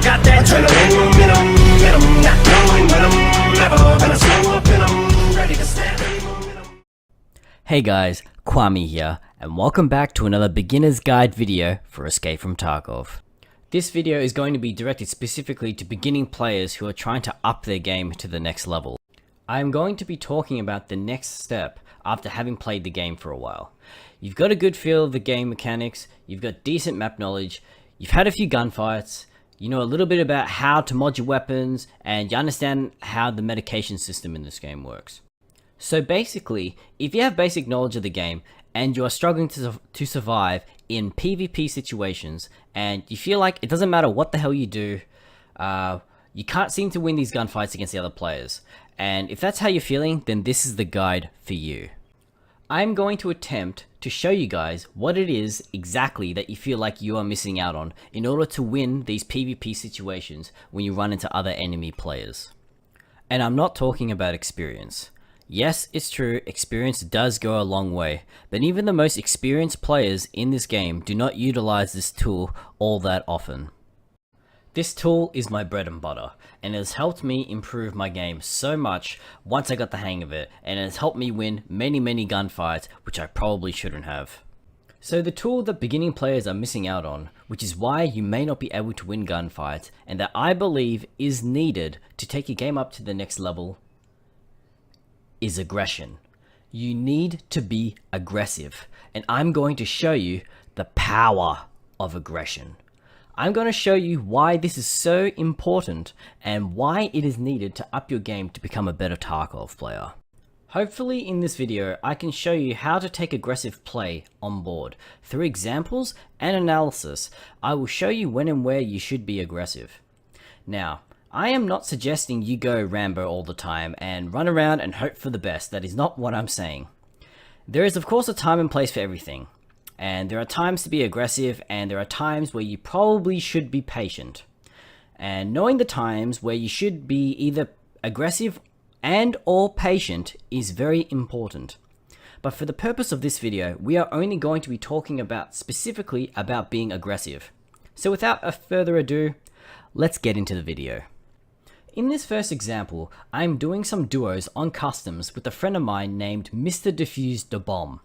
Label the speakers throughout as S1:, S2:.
S1: got that adrenaline, Venom, not knowing when I'm never gonna slow up and I'm ready to snap any momentum.
S2: Hey guys, Kwame here, and welcome back to another beginner's guide video for Escape from Tarkov. This video is going to be directed specifically to beginning players who are trying to up their game to the next level. I am going to be talking about the next step after having played the game for a while. You've got a good feel of the game mechanics, you've got decent map knowledge, you've had a few gunfights, you know a little bit about how to mod your weapons, and you understand how the medication system in this game works. So basically, if you have basic knowledge of the game and you are struggling to survive in PvP situations and you feel like it doesn't matter what the hell you do, you can't seem to win these gunfights against the other players, and if that's how you're feeling, then this is the guide for you. I'm going to attempt to show you guys what it is exactly that you feel like you are missing out on in order to win these PvP situations when you run into other enemy players. And I'm not talking about experience. Yes, it's true, experience does go a long way, but even the most experienced players in this game do not utilize this tool all that often. This tool is my bread and butter, and it has helped me improve my game so much once I got the hang of it, and it has helped me win many gunfights which I probably shouldn't have. So the tool that beginning players are missing out on, which is why you may not be able to win gunfights, and that I believe is needed to take your game up to the next level, is aggression. You need to be aggressive, and I'm going to show you the power of aggression. I'm going to show you why this is so important and why it is needed to up your game to become a better Tarkov player. Hopefully in this video I can show you how to take aggressive play on board. Through examples and analysis, I will show you when and where you should be aggressive. Now, I am not suggesting you go Rambo all the time and run around and hope for the best. That is not what I'm saying. There is of course a time and place for everything. And there are times to be aggressive, and there are times where you probably should be patient. And knowing the times where you should be either aggressive and or patient is very important. But for the purpose of this video, we are only going to be talking about specifically about being aggressive. So without further ado, let's get into the video. In this first example, I am doing some duos on customs with a friend of mine named Mr. Defuse the Bomb.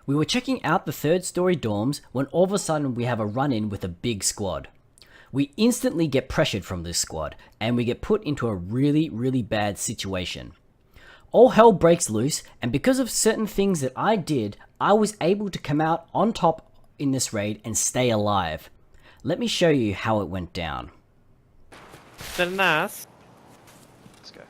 S2: We were checking out the third story dorms when all of a sudden we have a run-in with a big squad. We instantly get pressured from this squad and we get put into a really bad situation. All hell breaks loose, and because of certain things that I did, I was able to come out on top in this raid and stay alive. Let me show you how it went down.
S3: Is that an ass?
S2: Let's go.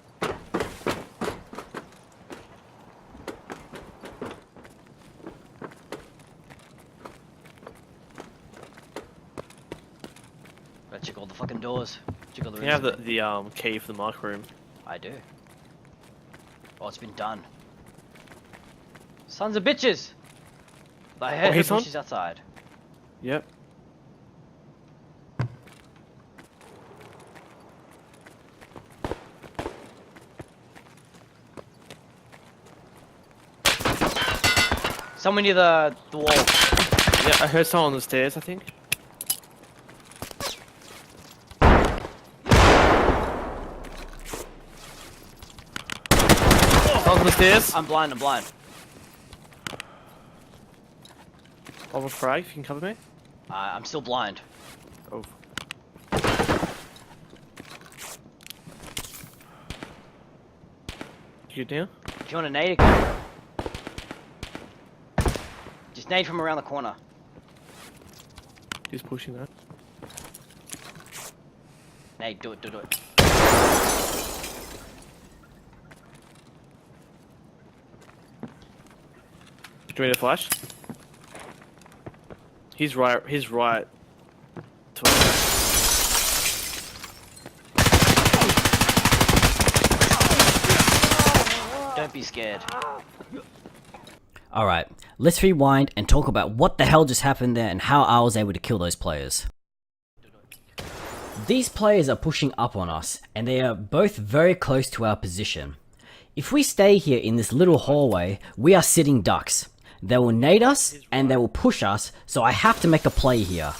S2: Better check all the fucking doors. Check all the rooms.
S3: You have the key for the mic room.
S2: I do. Oh, it's been done. Sons of bitches! I heard
S3: he's
S2: her
S3: on?
S2: she's outside.
S3: Yep.
S2: Someone near the wall.
S3: Yeah, I heard someone on the stairs, I think. Someone on the stairs.
S2: I'm blind.
S3: I'll frag if you can cover me.
S2: I'm still blind.
S3: Oh. You good now?
S2: Do you want a nade again? Just nade from around the corner.
S3: He's pushing that.
S2: Nade, do it.
S3: Do you need a flash? He's right. To our left.
S2: Don't be scared. Alright, let's rewind and talk about what the hell just happened there and how I was able to kill those players. These players are pushing up on us, and they are both very close to our position. If we stay here in this little hallway, we are sitting ducks. They will nade us, and they will push us, so I have to make a play here.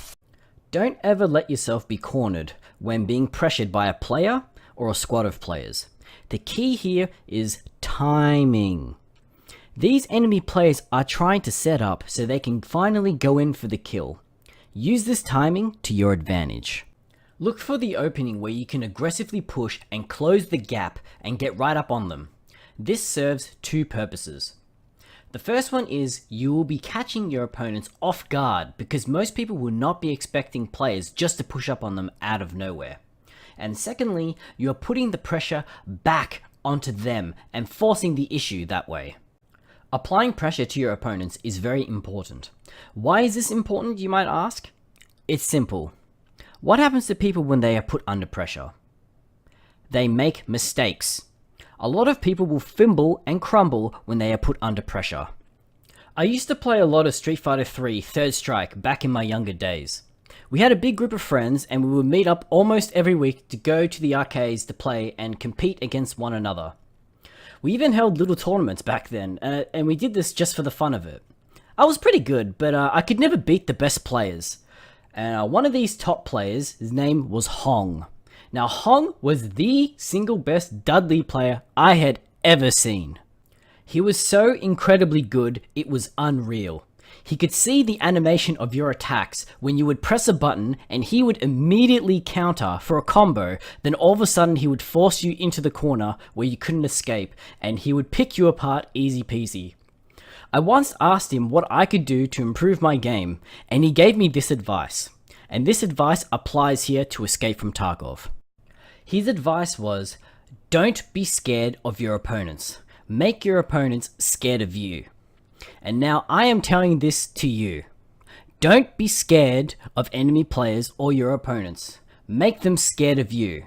S2: Don't ever let yourself be cornered when being pressured by a player or a squad of players. The key here is timing. These enemy players are trying to set up so they can finally go in for the kill. Use this timing to your advantage. Look for the opening where you can aggressively push and close the gap and get right up on them. This serves two purposes. The first one is you will be catching your opponents off guard because most people will not be expecting players just to push up on them out of nowhere. And secondly, you are putting the pressure back onto them and forcing the issue that way. Applying pressure to your opponents is very important. Why is this important, you might ask? It's simple. What happens to people when they are put under pressure? They make mistakes. A lot of people will fumble and crumble when they are put under pressure. I used to play a lot of Street Fighter 3 Third Strike back in my younger days. We had a big group of friends and we would meet up almost every week to go to the arcades to play and compete against one another. We even held little tournaments back then, and we did this just for the fun of it. I was pretty good, but I could never beat the best players. And one of these top players, his name was Hong. Now Hong was the single best Dudley player I had ever seen. He was so incredibly good, it was unreal. He could see the animation of your attacks when you would press a button and he would immediately counter for a combo, then all of a sudden he would force you into the corner where you couldn't escape and he would pick you apart easy peasy. I once asked him what I could do to improve my game and he gave me this advice. And this advice applies here to Escape from Tarkov. His advice was, don't be scared of your opponents. Make your opponents scared of you. And now I am telling this to you. Don't be scared of enemy players or your opponents. Make them scared of you.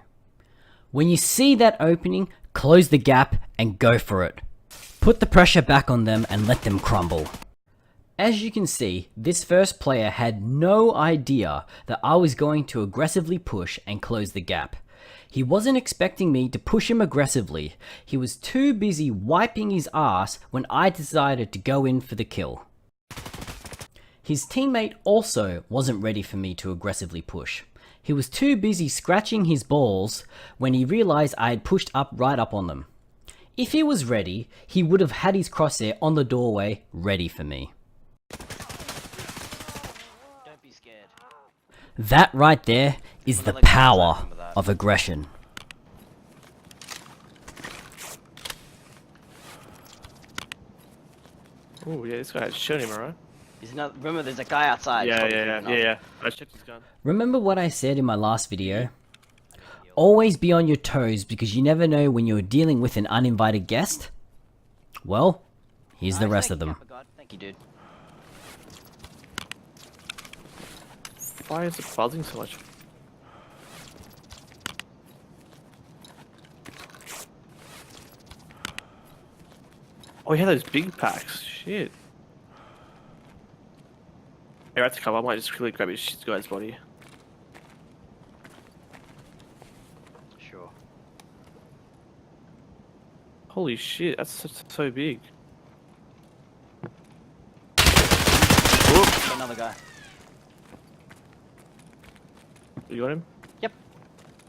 S2: When you see that opening, close the gap and go for it. Put the pressure back on them and let them crumble. As you can see, this first player had no idea that I was going to aggressively push and close the gap. He wasn't expecting me to push him aggressively. He was too busy wiping his ass when I decided to go in for the kill. His teammate also wasn't ready for me to aggressively push. He was too busy scratching his balls when he realized I had pushed up right up on them. If he was ready, he would have had his crosshair on the doorway ready for me.
S4: Don't be scared.
S2: That right there is the power of aggression.
S3: Oh yeah, this guy had shot him, alright?
S4: Remember, there's a guy outside.
S3: Yeah. I checked his gun.
S2: Remember what I said in my last video? Always be on your toes because you never know when you're dealing with an uninvited guest. Well, here's the rest of them.
S4: Thank you, dude.
S3: Why is it buzzing so much? Oh, he had those big packs. Shit. Hey, right to cover. I might just quickly grab his guy's body.
S4: Sure.
S3: Holy shit, that's so big.
S4: Another guy.
S3: You got him?
S4: Yep.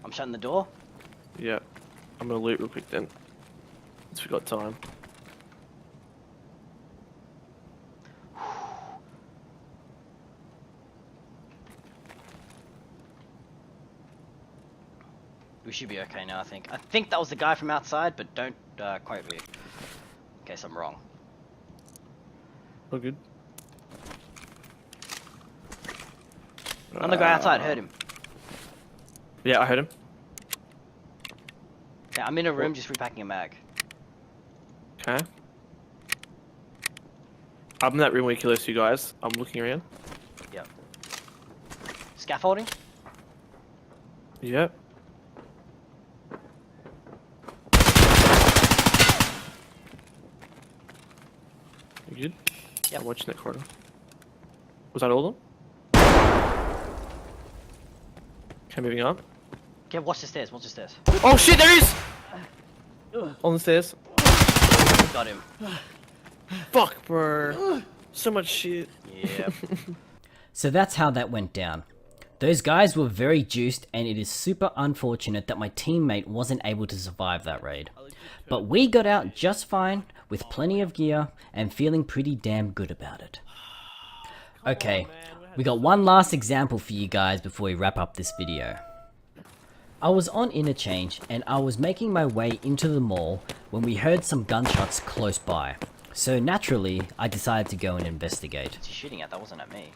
S4: I'm shutting the door.
S3: Yeah. I'm gonna loot real quick then. Since we got time.
S4: We should be okay now, I think. I think that was the guy from outside, but don't quote me in case I'm wrong.
S3: All good.
S4: Another guy outside, heard him.
S3: Yeah, I heard him.
S4: Yeah, I'm in a room just repacking a mag.
S3: Okay. I'm in that room where you kill those two guys. I'm looking around.
S4: Yep. Scaffolding?
S3: Yep. You good?
S4: Yep.
S3: I'm watching that corridor. Was that all of them? Okay, moving on.
S4: Okay, watch the stairs, watch the stairs.
S3: Oh shit, there he is! On the stairs.
S4: Got him.
S3: Fuck, bro. So much shit.
S4: Yeah.
S2: So that's how that went down. Those guys were very juiced, and it is super unfortunate that my teammate wasn't able to survive that raid. But we got out just fine, with plenty of gear, and feeling pretty damn good about it. Okay, we got one last example for you guys before we wrap up this video. I was on interchange, and I was making my way into the mall when we heard some gunshots close by. So naturally, I decided to go and investigate.
S4: What's he shooting at? That wasn't at me.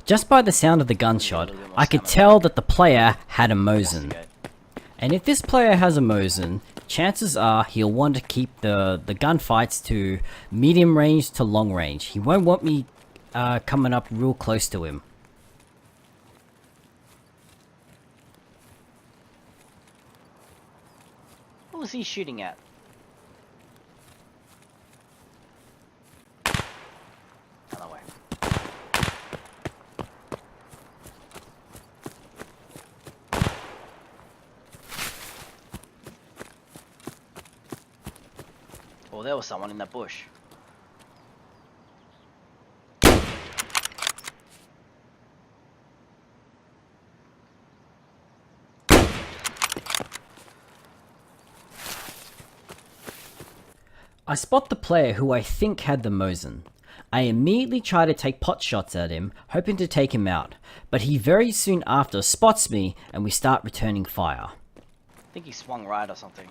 S2: Just by the sound of the gunshot, I could tell that the player had a Mosin.
S4: Investigate.
S2: And if this player has a Mosin, chances are he'll want to keep the gunfights to medium range to long range. He won't want me coming up real close to him.
S4: What was he shooting at? Other way. Oh, there was someone in that bush.
S2: I spot the player who I think had the Mosin. I immediately try to take pot shots at him, hoping to take him out, but he very soon after spots me and we start returning fire.
S4: I think he swung right or something.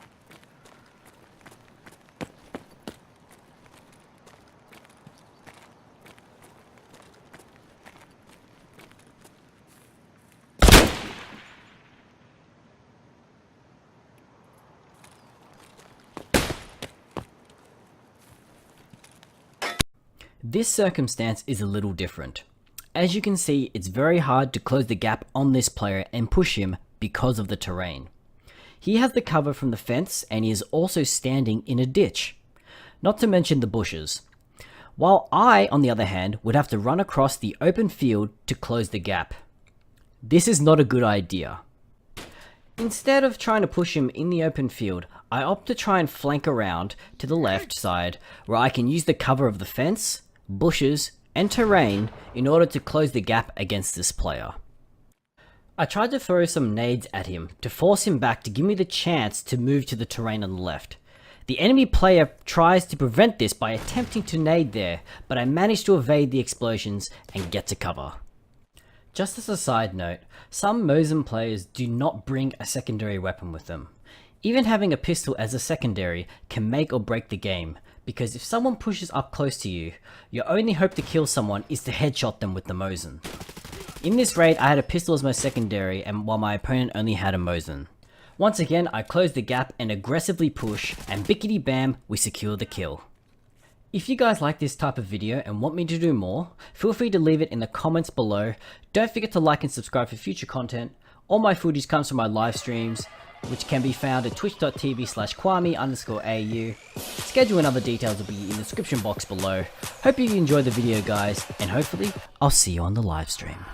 S2: This circumstance is a little different. As you can see, it's very hard to close the gap on this player and push him because of the terrain. He has the cover from the fence and he is also standing in a ditch, not to mention the bushes. While I, on the other hand, would have to run across the open field to close the gap. This is not a good idea. Instead of trying to push him in the open field, I opt to try and flank around to the left side where I can use the cover of the fence, bushes, and terrain in order to close the gap against this player. I tried to throw some nades at him to force him back to give me the chance to move to the terrain on the left. The enemy player tries to prevent this by attempting to nade there, but I managed to evade the explosions and get to cover. Just as a side note, some Mosin players do not bring a secondary weapon with them. Even having a pistol as a secondary can make or break the game, because if someone pushes up close to you, your only hope to kill someone is to headshot them with the Mosin. In this raid, I had a pistol as my secondary, and while my opponent only had a Mosin. Once again, I close the gap and aggressively push, and bickety bam, we secure the kill. If you guys like this type of video and want me to do more, feel free to leave it in the comments below. Don't forget to like and subscribe for future content. All my footage comes from my live streams, which can be found at twitch.tv/Kwame_AU. Schedule and other details will be in the description box below. Hope you enjoyed the video, guys, and hopefully I'll see you on the live stream.